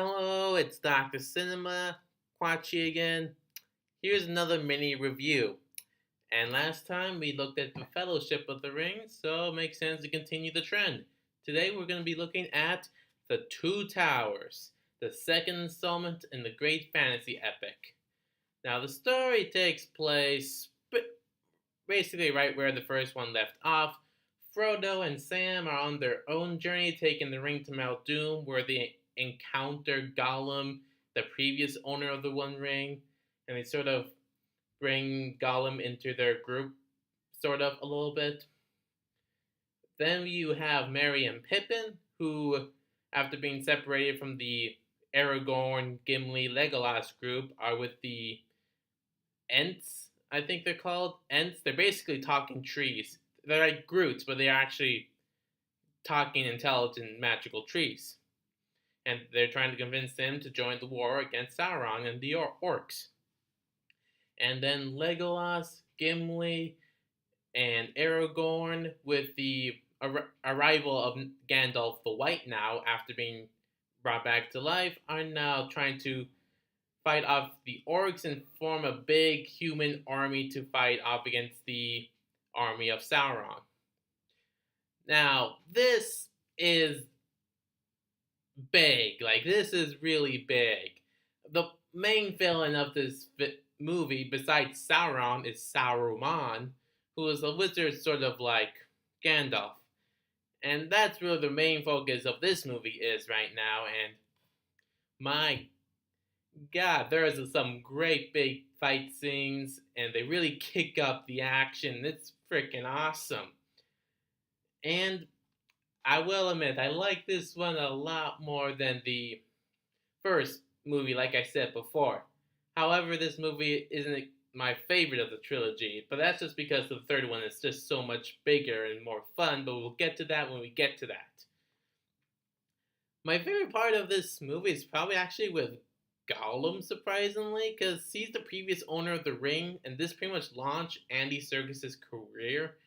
Hello, it's Dr. Cinema Quachi again. Here's another mini review. And last time we looked at the Fellowship of the Ring, so it makes sense to continue the trend. Today we're going to be looking at The Two Towers, the second installment in the great fantasy epic. Now, the story takes place basically right where the first one left off. Frodo and Sam are on their own journey, taking the ring to Mount Doom, where they encounter Gollum, the previous owner of the One Ring, and they sort of bring Gollum into their group, sort of a little bit. Then you have Merry and Pippin, who, after being separated from the Aragorn, Gimli, Legolas group, are with the Ents, I think they're called. Ents, they're basically talking trees. They're like Groots, but they're actually talking intelligent magical trees. And they're trying to convince them to join the war against Sauron and the orcs. And then Legolas, Gimli, and Aragorn, with the arrival of Gandalf the White now, after being brought back to life, are now trying to fight off the orcs and form a big human army to fight off against the army of Sauron. Now, this is big. Like, this is really big. The main villain of this movie, besides Sauron, is Saruman, who is a wizard sort of like Gandalf. And that's really the main focus of this movie is right now. And my God, there's some great big fight scenes, and they really kick up the action. It's freaking awesome. And I will admit, I like this one a lot more than the first movie, like I said before. However, this movie isn't my favorite of the trilogy, but that's just because the third one is just so much bigger and more fun, but we'll get to that when we get to that. My favorite part of this movie is probably actually with Gollum, surprisingly, because he's the previous owner of the ring, and this pretty much launched Andy Serkis's career.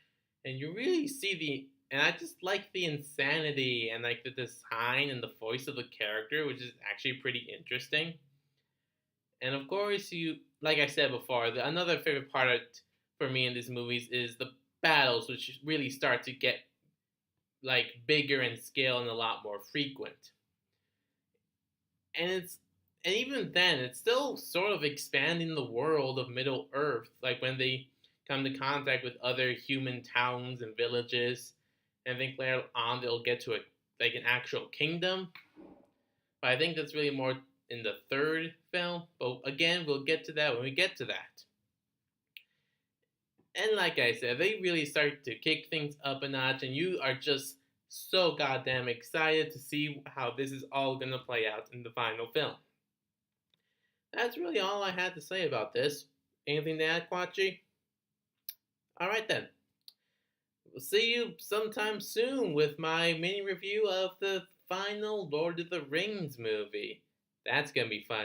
And you really see and I just like the insanity and like the design and the voice of the character, which is actually pretty interesting. And of course, like I said before, another favorite part for me in these movies is the battles, which really start to get like bigger in scale and a lot more frequent. And even then, it's still sort of expanding the world of Middle Earth, like when they come to contact with other human towns and villages. And I think later on they'll get to like an actual kingdom. But I think that's really more in the third film. But again, we'll get to that when we get to that. And like I said, they really start to kick things up a notch, and you are just so goddamn excited to see how this is all gonna play out in the final film. That's really all I had to say about this. Anything to add, Quachi? Alright then. We'll see you sometime soon with my mini review of the final Lord of the Rings movie. That's gonna be fun.